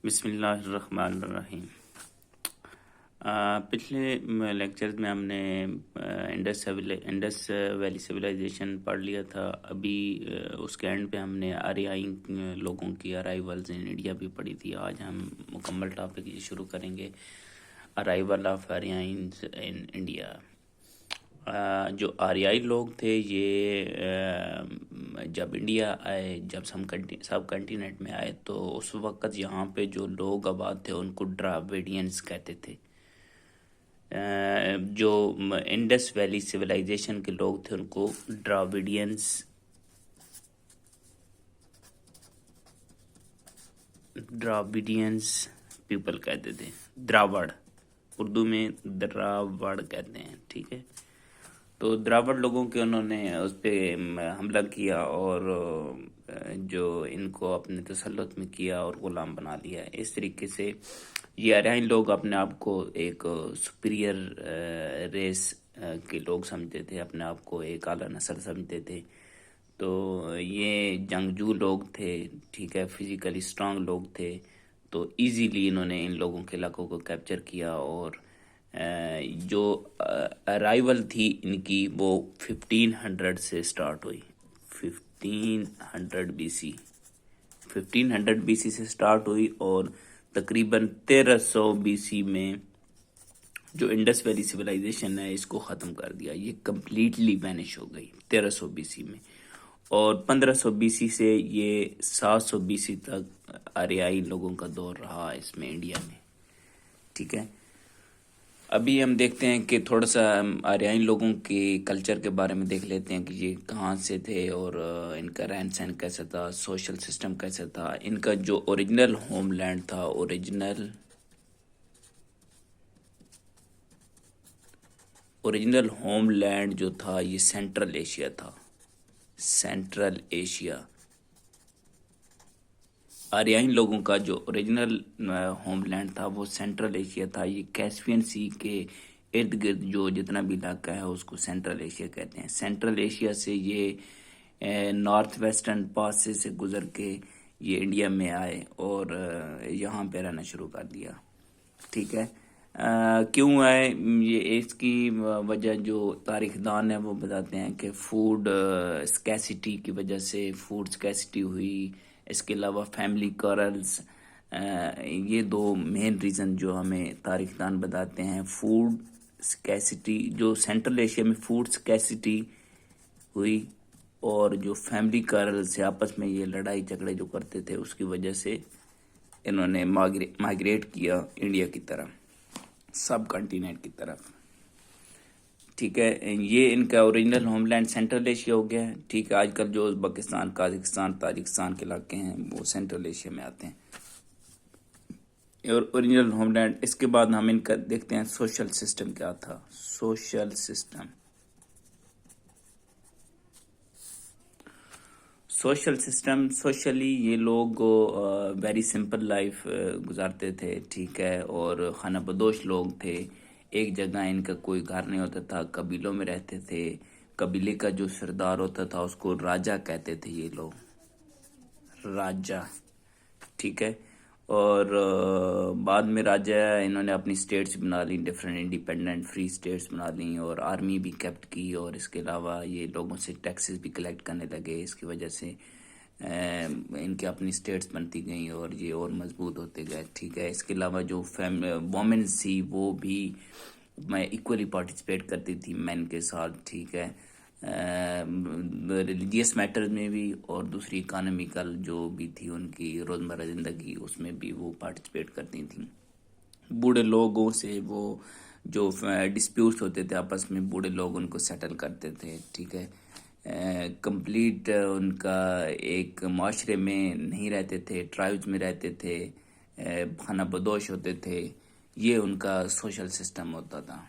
بسم اللہ الرحمن الرحیم۔ پچھلے لیکچرز میں ہم نے انڈس ویلی سویلائزیشن پڑھ لیا تھا۔ ابھی اس کے اینڈ پہ ہم نے آریائی لوگوں کی ارائیولز ان انڈیا بھی پڑھی تھی۔ آج ہم مکمل ٹاپک یہ شروع کریں گے، ارائیول آف آریائنز ان انڈیا۔ جو آریائی لوگ تھے یہ جب انڈیا آئے، جب سب کنٹیننٹ میں آئے تو اس وقت یہاں پہ جو لوگ آباد تھے ان کو ڈراویڈینز کہتے تھے۔ جو انڈس ویلی سویلائزیشن کے لوگ تھے ان کو ڈراویڈینز پیپل کہتے تھے۔ دراوڑ، اردو میں دراوڑ کہتے ہیں، ٹھیک ہے۔ تو دراوڑ لوگوں کے انہوں نے اس پہ حملہ کیا اور جو ان کو اپنے تسلط میں کیا اور غلام بنا لیا۔ اس طریقے سے یہ آریائی لوگ اپنے آپ کو ایک سپیریئر ریس کے لوگ سمجھتے تھے، اپنے آپ کو ایک اعلیٰ نسل سمجھتے تھے۔ تو یہ جنگجو لوگ تھے، ٹھیک ہے، فزیکلی اسٹرانگ لوگ تھے۔ تو ایزیلی انہوں نے ان لوگوں کے علاقوں کو کیپچر کیا اور جو ارائیول تھی ان کی وہ 1500 سے سٹارٹ ہوئی۔ 1500 بی سی سے سٹارٹ ہوئی اور تقریباً 1300 بی سی میں جو انڈس ویلی سویلائزیشن ہے اس کو ختم کر دیا۔ یہ کمپلیٹلی وینش ہو گئی 1300 بی سی میں، اور 1500 بی سی سے یہ 700 بی سی تک آریائی لوگوں کا دور رہا اس میں انڈیا میں، ٹھیک ہے۔ ابھی ہم دیکھتے ہیں کہ تھوڑا سا آریائی لوگوں کے کلچر کے بارے میں دیکھ لیتے ہیں کہ یہ کہاں سے تھے اور ان کا رہن سہن کیسا تھا، سوشل سسٹم کیسا تھا۔ ان کا جو اوریجنل ہوم لینڈ تھا، اوریجنل ہوم لینڈ جو تھا یہ سینٹرل ایشیا تھا۔ سینٹرل ایشیا آریائی لوگوں کا جو اوریجنل ہوم لینڈ تھا وہ سینٹرل ایشیا تھا۔ یہ کیسپین سی کے ارد گرد جو جتنا بھی علاقہ ہے اس کو سینٹرل ایشیا کہتے ہیں۔ سینٹرل ایشیا سے یہ نارتھ ویسٹرن پاس سے گزر کے یہ انڈیا میں آئے اور یہاں پہ رہنا شروع کر دیا، ٹھیک ہے۔ کیوں آئے، یہ اس کی وجہ جو تاریخ دان ہے وہ بتاتے ہیں کہ فوڈ اسکیسٹی کی وجہ سے فوڈ اسکیسٹی ہوئی۔ اس کے علاوہ فیملی کارلز، یہ دو مین ریزن جو ہمیں تاریخ دان بتاتے ہیں۔ فوڈ اسکیسٹی، جو سینٹرل ایشیا میں فوڈ اسکیسٹی ہوئی، اور جو فیملی کارلز سے آپس میں یہ لڑائی جھگڑے جو کرتے تھے اس کی وجہ سے انہوں نے مائگریٹ کیا انڈیا کی طرف، سب کنٹیننٹ کی طرف، ٹھیک ہے۔ یہ ان کا original homeland Central Asia ہو گیا ہے، ٹھیک ہے۔ آج کل جو ازبکستان، قازقستان، تاجکستان کے علاقے ہیں وہ سینٹرل ایشیا میں آتے ہیں، اور اوریجنل ہوم لینڈ۔ اس کے بعد ہم ان کا دیکھتے ہیں سوشل سسٹم کیا تھا۔ سوشلی یہ لوگ ویری سمپل لائف گزارتے تھے، ٹھیک ہے، اور خانہ بدوش لوگ تھے۔ ایک جگہ ان کا کوئی گھر نہیں ہوتا تھا، قبیلوں میں رہتے تھے۔ قبیلے کا جو سردار ہوتا تھا اس کو راجا کہتے تھے یہ لوگ، راجا، ٹھیک ہے۔ اور بعد میں راجا انہوں نے اپنی سٹیٹس بنا لی، ڈفرینٹ انڈیپینڈنٹ فری سٹیٹس بنا لیں، اور آرمی بھی کیپٹ کی، اور اس کے علاوہ یہ لوگوں سے ٹیکسز بھی کلیکٹ کرنے لگے۔ اس کی وجہ سے ان کے اپنی سٹیٹس بنتی گئیں اور یہ اور مضبوط ہوتے گئے، ٹھیک ہے۔ اس کے علاوہ جو وومنز تھی وہ بھی ایکولی پارٹیسپیٹ کرتی تھی مین کے ساتھ، ٹھیک ہے، ریلیجیس میٹر میں بھی، اور دوسری اکانومیکل جو بھی تھی ان کی روزمرہ زندگی اس میں بھی وہ پارٹیسپیٹ کرتی تھیں۔ بوڑھے لوگوں سے وہ جو ڈسپیوٹس ہوتے تھے آپس میں، بوڑھے لوگ ان کو سیٹل کرتے تھے، ٹھیک ہے۔ کمپلیٹ ان کا ایک معاشرے میں نہیں رہتے تھے، ٹرائبز میں رہتے تھے، خانہ بدوش ہوتے تھے۔ یہ ان کا سوشل سسٹم ہوتا تھا۔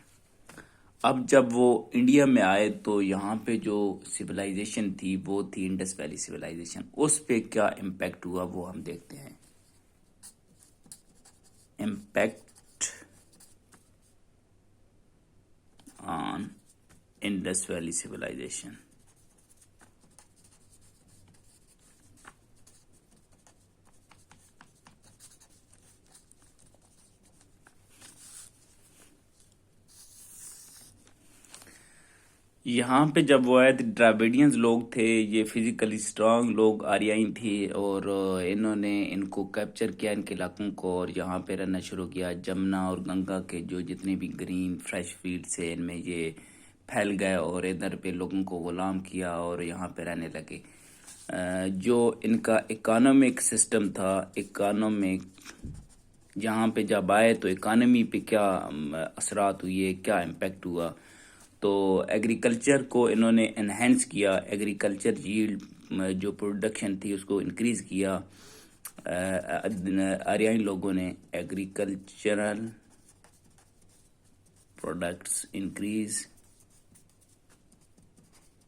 اب جب وہ انڈیا میں آئے تو یہاں پہ جو سویلائزیشن تھی وہ تھی انڈس ویلی سویلائزیشن۔ اس پہ کیا امپیکٹ ہوا وہ ہم دیکھتے ہیں۔ Impact on Indus valley civilisation. یہاں پہ جب وہ آئے تھے ڈراویڈینز لوگ تھے، یہ فزیکلی سٹرانگ لوگ آریائی تھے، اور انہوں نے ان کو کیپچر کیا، ان کے علاقوں کو، اور یہاں پہ رہنا شروع کیا۔ جمنا اور گنگا کے جو جتنے بھی گرین فریش فیلڈ سے ان میں یہ پھیل گئے، اور ادھر پہ لوگوں کو غلام کیا اور یہاں پہ رہنے لگے۔ جو ان کا اکانومک سسٹم تھا، اکانومک جہاں پہ جب آئے تو اکانومی پہ کیا اثرات ہوئے، کیا امپیکٹ ہوا، تو ایگریکلچر کو انہوں نے انہینس کیا، ایگریکلچر ییلڈ جو پروڈکشن تھی اس کو انکریز کیا۔ آریائی لوگوں نے ایگریکلچرل پروڈکٹس انکریز،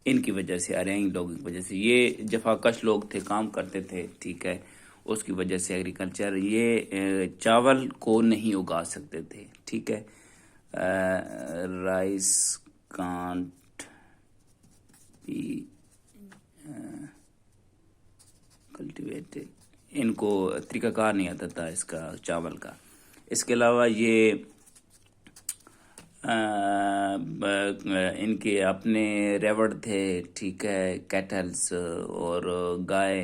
ان کی وجہ سے، آریائی لوگوں کی وجہ سے، یہ جفاکش لوگ تھے، کام کرتے تھے، ٹھیک ہے، اس کی وجہ سے ایگریکلچر، یہ چاول کو نہیں اگا سکتے تھے، ٹھیک ہے، رائس کانٹ بی کلٹیویٹڈ، ان کو طریقہ کار نہیں آتا تھا اس کا، چاول کا۔ اس کے علاوہ یہ ان کے اپنے ریوڑ تھے، ٹھیک ہے، کیٹلز اور گائے،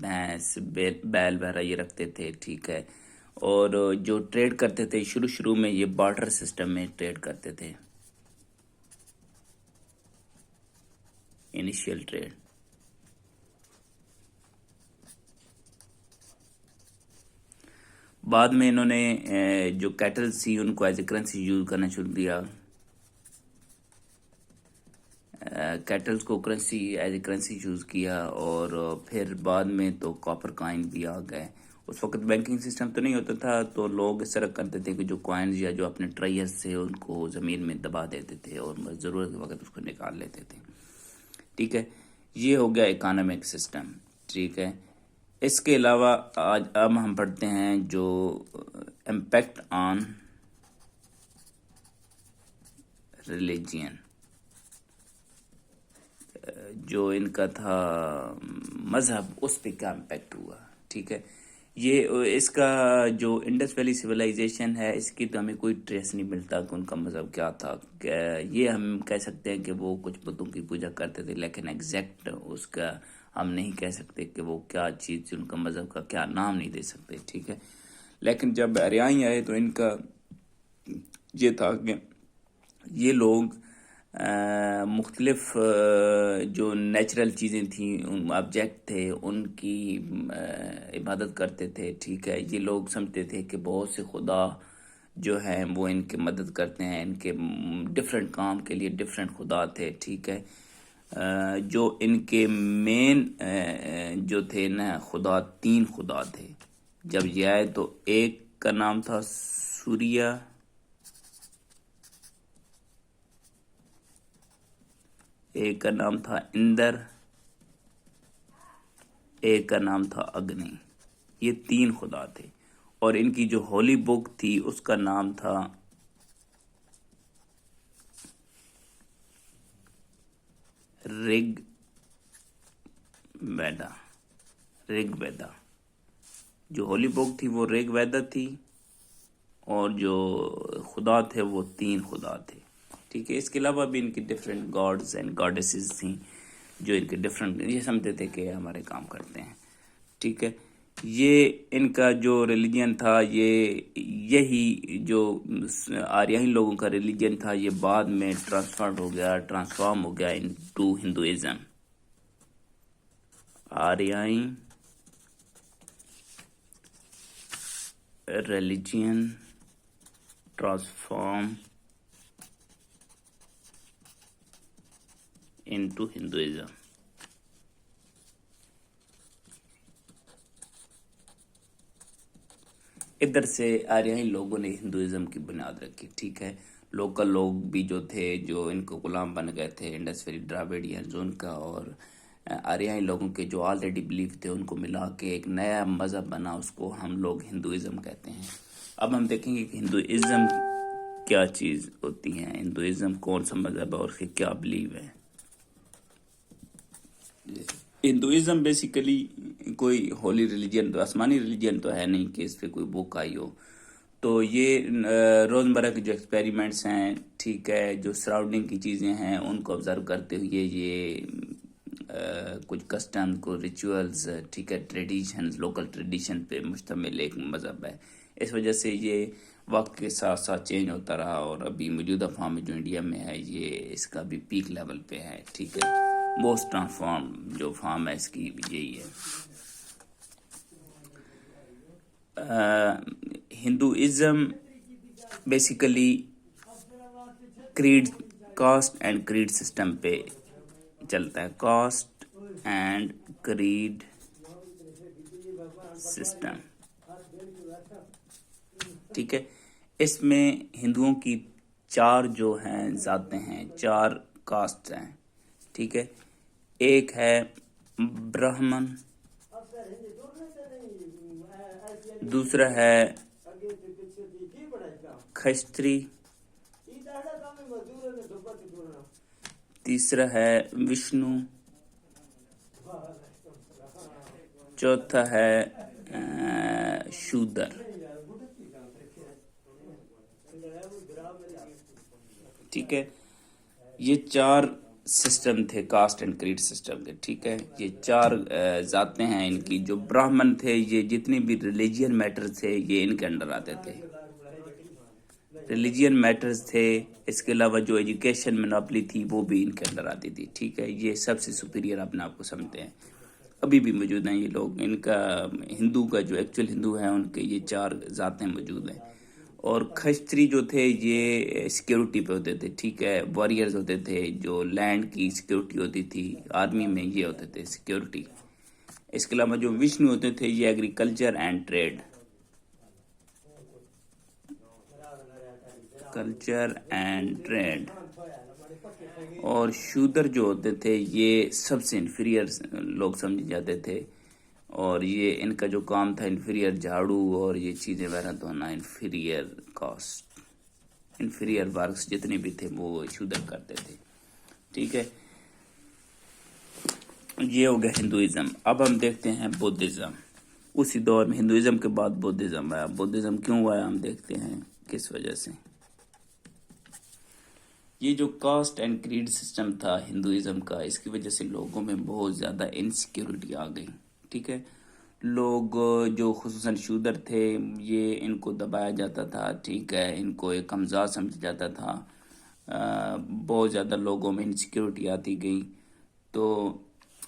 بھینس، بیل وغیرہ یہ رکھتے تھے، ٹھیک ہے، اور جو ٹریڈ کرتے تھے شروع میں یہ بارٹر سسٹم میں ٹریڈ کرتے تھے، انیشیل ٹریڈ۔ بعد میں انہوں نے جو کیٹل سی ان کو ایز اے کرنسی یوز کرنا شروع کیا، کیٹلز کو currency as a currency use کیا، اور پھر بعد میں تو کاپر کوائن بھی آ گئے۔ اس وقت بینکنگ سسٹم تو نہیں ہوتا تھا، تو لوگ اس طرح کرتے تھے کہ جو کوائنز یا جو اپنے ٹریئرز سے ان کو زمین میں دبا دیتے تھے اور ضرورت کے وقت اس کو نکال لیتے تھے، ٹھیک ہے۔ یہ ہو گیا اکانومک سسٹم، ٹھیک ہے۔ اس کے علاوہ آج اب ہم پڑھتے ہیں جو امپیکٹ آن ریلیجین، جو ان کا تھا مذہب، اس پہ کیا امپیکٹ ہوا، ٹھیک ہے۔ یہ اس کا جو انڈس ویلی سویلائزیشن ہے، اس کی تو ہمیں کوئی ٹریس نہیں ملتا کہ ان کا مذہب کیا تھا۔ یہ ہم کہہ سکتے ہیں کہ وہ کچھ بتوں کی پوجا کرتے تھے، لیکن ایگزیکٹ اس کا ہم نہیں کہہ سکتے کہ وہ کیا چیز تھی، ان کا مذہب کا کیا نام نہیں دے سکتے، ٹھیک ہے۔ لیکن جب آریائی آئے تو ان کا یہ تھا کہ یہ لوگ مختلف جو نیچرل چیزیں تھیں، آبجیکٹ تھے، ان کی عبادت کرتے تھے، ٹھیک ہے۔ یہ لوگ سمجھتے تھے کہ بہت سے خدا جو ہیں وہ ان کی مدد کرتے ہیں، ان کے ڈفرینٹ کام کے لیے ڈفرینٹ خدا تھے، ٹھیک ہے۔ جو ان کے مین جو تھے نا خدا، 3 خدا تھے جب یہ آئے تو۔ ایک کا نام تھا سوریا، ایک کا نام تھا اندر، ایک کا نام تھا اگنی۔ یہ 3 خدا تھے، اور ان کی جو ہولی بک تھی اس کا نام تھا رگ ویدا، رگ ویدا۔ جو ہولی بک تھی وہ رگ ویدا تھی، اور جو خدا تھے وہ 3 خدا تھے، ٹھیک ہے۔ اس کے علاوہ بھی ان کی ڈفرینٹ گاڈز اینڈ گاڈیسز تھیں جو ان کے ڈفرینٹ، یہ سمجھتے تھے کہ ہمارے کام کرتے ہیں، ٹھیک ہے۔ یہ ان کا جو ریلیجن تھا، یہی جو آریائی لوگوں کا ریلیجن تھا، یہ بعد میں ٹرانسفارم ہو گیا انٹو ہندوازم۔ آریائی ریلیجن ٹرانسفارم انٹو ہندوازم۔ ادھر سے آریائی لوگوں نے ہندوازم کی بنیاد رکھی، ٹھیک ہے۔ لوکل لوگ بھی جو تھے، جو ان کو غلام بن گئے تھے، انڈس ویلی ڈراویڈینز ان کا، اور آریائی لوگوں کے جو آلریڈی بلیف تھے ان کو ملا کے ایک نیا مذہب بنا، اس کو ہم لوگ ہندوازم کہتے ہیں۔ اب ہم دیکھیں گے کہ ہندوازم کیا چیز ہوتی ہے، ہندوازم کون سا مذہب ہے اور اس کے کیا بلیو ہے۔ ہندوازم بیسیکلی کوئی ہولی ریلیجن تو، آسمانی ریلیجن تو ہے نہیں کہ اس پہ کوئی بک آئی ہو، تو یہ روزمرہ کے جو ایکسپیریمنٹس ہیں، ٹھیک ہے، جو سراؤنڈنگ کی چیزیں ہیں ان کو آبزرو کرتے ہوئے یہ کچھ کسٹم کو ریچولز، ٹھیک ہے، ٹریڈیشنز، لوکل ٹریڈیشن پہ مشتمل ایک مذہب ہے. اس وجہ سے یہ وقت کے ساتھ ساتھ چینج ہوتا رہا، اور ابھی موجودہ فارم میں جو انڈیا میں ہے یہ اس کا بھی پیک لیول پہ ہے. ٹھیک ہے، موسٹ ٹرانسفارم جو فارم ہے اس کی یہی ہے. Hinduism basically creed, caste and creed system پہ چلتا ہے. کاسٹ اینڈ کریڈ سسٹم، ٹھیک ہے. اس میں ہندوؤں کی 4 جو ہیں ذاتیں ہیں، 4 کاسٹ ہیں. ٹھیک ہے، ایک ہے برہمن، دوسرا ہے کھشتری، تیسرا ہے وشنو، چوتھا ہے شودر. ٹھیک ہے، یہ 4 سسٹم تھے کاسٹ اینڈ کریڈ سسٹم کے. ٹھیک ہے، یہ 4 ذاتیں ہیں ان کی. جو براہمن تھے یہ جتنے بھی ریلیجین میٹر تھے یہ ان کے انڈر آتے تھے. ریلیجین میٹرز تھے، اس کے علاوہ جو ایجوکیشن مناپلی تھی وہ بھی ان کے اندر آتی تھی. ٹھیک ہے، یہ سب سے سپیریئر اپنے آپ کو سمجھتے ہیں، ابھی بھی موجود ہیں یہ لوگ. ان کا ہندو کا جو ایکچوئل ہندو ہیں ان کے یہ 4 ذاتیں موجود ہیں. اور کھشتری جو تھے یہ سیکیورٹی پہ ہوتے تھے. ٹھیک ہے، واریئرز ہوتے تھے، جو لینڈ کی سیکیورٹی ہوتی تھی، آرمی میں یہ ہوتے تھے سیکیورٹی. اس کے علاوہ جو وشنو ہوتے تھے یہ agriculture and trade, culture and trade. اور شودر جو ہوتے تھے یہ سب سے انفیریئر لوگ سمجھے جاتے تھے، اور یہ ان کا جو کام تھا انفیریئر جھاڑو اور یہ چیزیں وغیرہ دھونا. انفیریئر کاسٹ، انفیریئر ورکس جتنے بھی تھے وہ شودر کرتے تھے. ٹھیک ہے، یہ ہو گیا ہندوازم. اب ہم دیکھتے ہیں بدھزم. اسی دور میں ہندوازم کے بعد بدھزم آیا. بدھزم کیوں آیا ہم دیکھتے ہیں کس وجہ سے. یہ جو کاسٹ اینڈ کریڈ سسٹم تھا ہندوازم کا، اس کی وجہ سے لوگوں میں بہت زیادہ انسیکیورٹی آ گئی. ٹھیک ہے، لوگ جو خصوصاً شودر تھے یہ ان کو دبایا جاتا تھا. ٹھیک ہے، ان کو ایک کمزور سمجھا جاتا تھا. بہت زیادہ لوگوں میں انسیکیورٹی آتی گئی. تو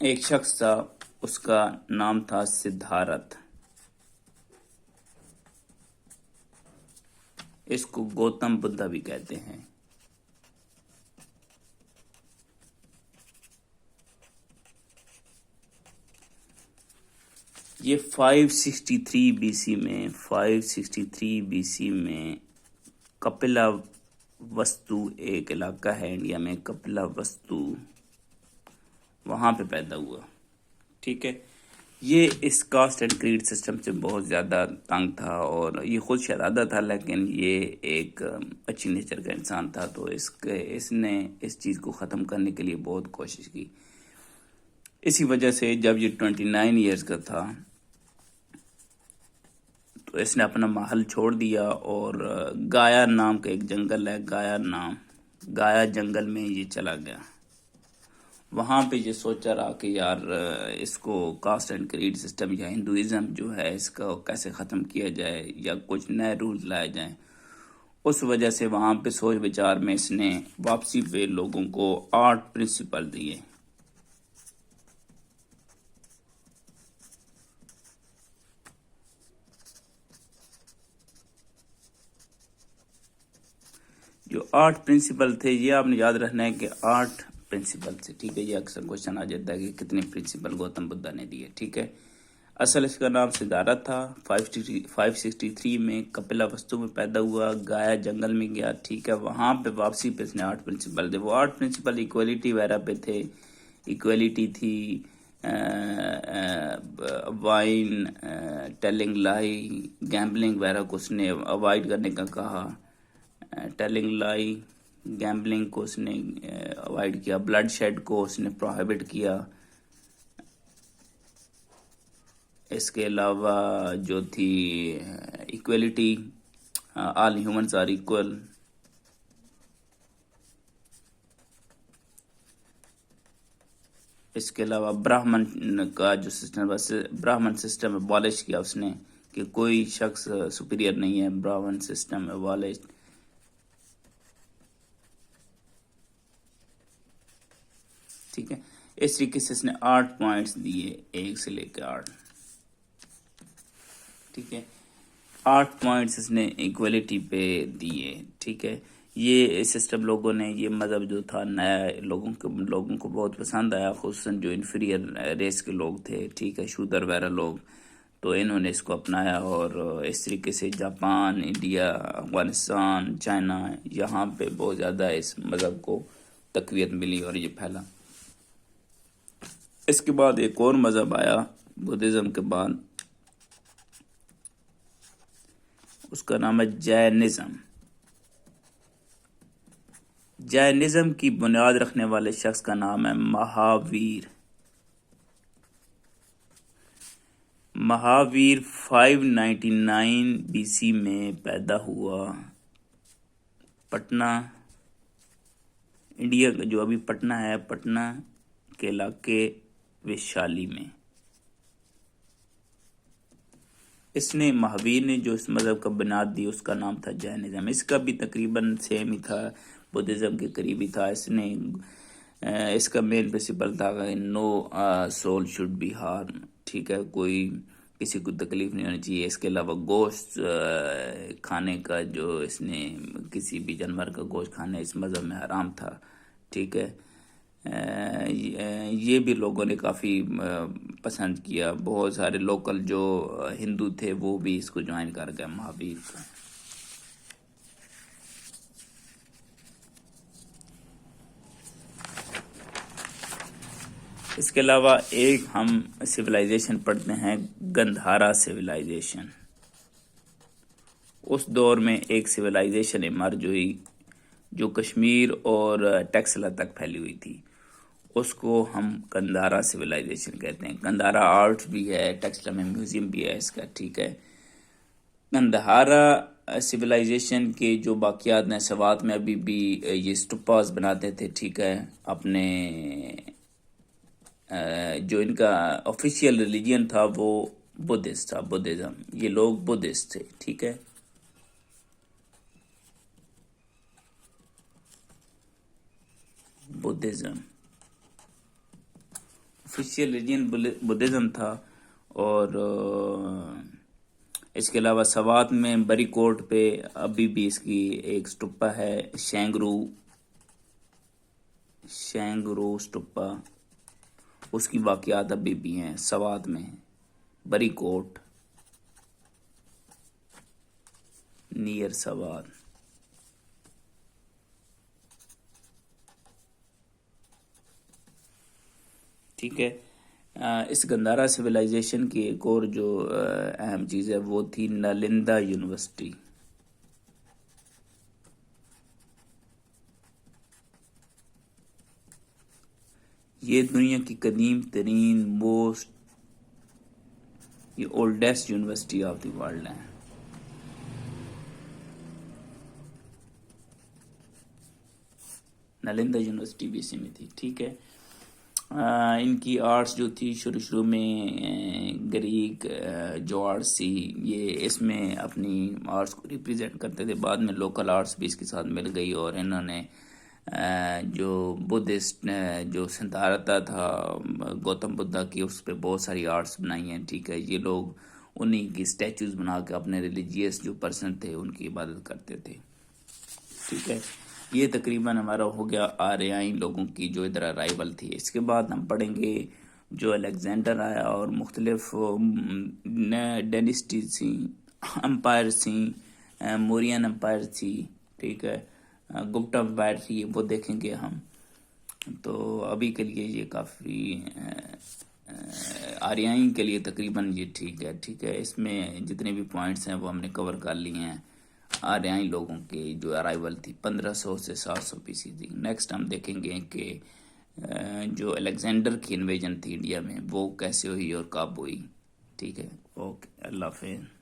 ایک شخص تھا، اس کا نام تھا سدھارتھ. اس کو گوتم بدھا بھی کہتے ہیں. یہ 563 بی سی میں 563 بی سی میں کپلا وستو ایک علاقہ ہے انڈیا میں، کپلا وستو، وہاں پہ پیدا ہوا. ٹھیک ہے، یہ اس کاسٹ اینڈ کریڈ سسٹم سے بہت زیادہ تنگ تھا، اور یہ خود شہزادہ تھا لیکن یہ ایک اچھی نیچر کا انسان تھا. تو اس نے اس چیز کو ختم کرنے کے لیے بہت کوشش کی. اسی وجہ سے جب یہ 29 ایئرز کا تھا تو اس نے اپنا محل چھوڑ دیا، اور گایا نام کا ایک جنگل ہے، گایا جنگل میں یہ چلا گیا. وہاں پہ یہ سوچا رہا کہ یار اس کو کاسٹ اینڈ کریڈ سسٹم یا ہندوازم جو ہے اس کو کیسے ختم کیا جائے یا کچھ نئے رولز لائے جائیں. اس وجہ سے وہاں پہ سوچ بچار میں اس نے واپسی پہ لوگوں کو 8 پرنسپل دیے. جو 8 پرنسپل تھے یہ آپ نے یاد رکھنا ہے کہ 8 پرنسپل سے. ٹھیک ہے، یہ اکثر کوشچن آ جاتا ہے کہ کتنے پرنسپل گوتم بدھا نے دیے. ٹھیک ہے، اصل اس کا نام سدھارتھ تھا. 563 میں کپلا وستو میں پیدا ہوا، گایا جنگل میں گیا. ٹھیک ہے، وہاں پہ واپسی پہ اس نے 8 پرنسپل دے. وہ 8 پرنسپل ایکویلٹی وغیرہ پہ تھے. ایکویلٹی تھی، وائن، ٹیلنگ لائی، گیمبلنگ وغیرہ کو اس نے اوائڈ کرنے کا کہا. ٹیلنگ لائی، گیمبلنگ کو اس نے اوائڈ کیا. بلڈ شیڈ کو اس نے پروہیبٹ کیا. اس کے علاوہ جو تھی equality, all humans are equal. اس کے علاوہ براہمن کا جو سسٹم، بس براہمن سسٹم ابالش کیا اس نے کہ کوئی شخص سپیریئر نہیں ہے، براہمن سسٹم ابالش. ٹھیک ہے، اس طریقے سے اس نے 8 پوائنٹس دیے، 1 سے لے کے 8. ٹھیک ہے، 8 پوائنٹس اس نے ایکویلٹی پہ دیے. ٹھیک ہے، یہ سسٹم لوگوں نے، یہ مذہب جو تھا نیا، لوگوں کو بہت پسند آیا، خصوصاً جو انفیریئر ریس کے لوگ تھے. ٹھیک ہے، شودر وغیرہ لوگ، تو انہوں نے اس کو اپنایا. اور اس طریقے سے جاپان، انڈیا، افغانستان، چائنا، یہاں پہ بہت زیادہ اس مذہب کو تقویت ملی اور یہ پھیلا. اس کے بعد ایک اور مذہب آیا بدھزم کے بعد، اس کا نام ہے جینزم. جینزم کی بنیاد رکھنے والے شخص کا نام ہے مہاویر. مہاویر 599 BC میں پیدا ہوا پٹنہ، انڈیا کا جو ابھی پٹنہ ہے، پٹنہ کے علاقے ویشالی میں. اس نے، مہاویر نے جو اس مذہب کا بنیاد دی، اس کا نام تھا جینزم. اس کا بھی تقریباً سیم ہی تھا، بدھزم کے قریبی تھا. اس کا مین پرنسپل تھا کہ نو سول شوڈ بی ہارم. ٹھیک ہے، کوئی کسی کو تکلیف نہیں ہونی چاہیے. اس کے علاوہ گوشت کھانے کا، جو اس نے کسی بھی جانور کا گوشت کھانا اس مذہب میں حرام تھا. ٹھیک ہے، یہ بھی لوگوں نے کافی پسند کیا. بہت سارے لوکل جو ہندو تھے وہ بھی اس کو جوائن کر گئے مہاویر کو. اس کے علاوہ ایک ہم سویلائزیشن پڑھتے ہیں، گندھارا سویلائزیشن. اس دور میں ایک سویلائزیشن ایمرج ہوئی جو کشمیر اور ٹیکسلا تک پھیلی ہوئی تھی. اس کو ہم گندھارا سویلائزیشن کہتے ہیں. گندھارا آرٹ بھی ہے، ٹیکسلا میں میوزیم بھی ہے اس کا. ٹھیک ہے، گندھارا سویلائزیشن کے جو باقیات ہیں، سوات میں ابھی بھی یہ اسٹوپاز بناتے تھے. ٹھیک ہے، اپنے جو ان کا آفیشیل ریلیجن تھا وہ بدھسٹ تھا، بدھزم. یہ لوگ بدھسٹ تھے. ٹھیک ہے، بدھزم آفیشیل ریلیجن بدھزم تھا. اور اس کے علاوہ سوات میں بری کوٹ پہ ابھی بھی اس کی ایک اسٹوپا ہے، شینگرو اسٹوپا. اس کی واقعات ابھی بھی ہیں سوات میں، بری کوٹ نیئر سوات. ٹھیک ہے، اس گندھارا سویلائزیشن کی ایک اور جو اہم چیز ہے وہ تھی نالندہ یونیورسٹی. یہ دنیا کی قدیم ترین یہ oldest university of the world ہے. نالندہ یونیورسٹی بھی اسی میں تھی. ٹھیک ہے، ان کی آرٹس جو تھی شروع میں گریک جو آرٹس تھی، یہ اس میں اپنی آرٹس کو ریپرزینٹ کرتے تھے. بعد میں لوکل آرٹس بھی اس کے ساتھ مل گئی، اور انہوں نے جو بدھسٹ جو سدھارتھا تھا گوتم بدھا کی، اس پہ بہت ساری آرٹس بنائی ہیں. ٹھیک ہے، یہ لوگ انہی کی اسٹیچوز بنا کے اپنے ریلیجیس جو پرسن تھے ان کی عبادت کرتے تھے. ٹھیک ہے، یہ تقریباً ہمارا ہو گیا آریائی لوگوں کی جو ادھر ارائیول تھی. اس کے بعد ہم پڑھیں گے جو الیگزینڈر آیا اور مختلف ڈینسٹیز تھیں، امپائر تھیں، مورین امپائر تھی. ٹھیک ہے، گپتا امپائر تھی، وہ دیکھیں گے ہم. تو ابھی کے لیے یہ کافی آریائی کے لیے تقریباً یہ ٹھیک ہے. ٹھیک ہے، اس میں جتنے بھی پوائنٹس ہیں وہ ہم نے کور کر لیے ہیں. آریائی لوگوں کی جو ارائیول تھی 1500 سے 700 BC تھی. نیکسٹ ہم دیکھیں گے کہ جو الیگزینڈر کی انویژن تھی انڈیا میں وہ کیسے ہوئی اور کب ہوئی. ٹھیک ہے، اوکے، اللہ حافظ.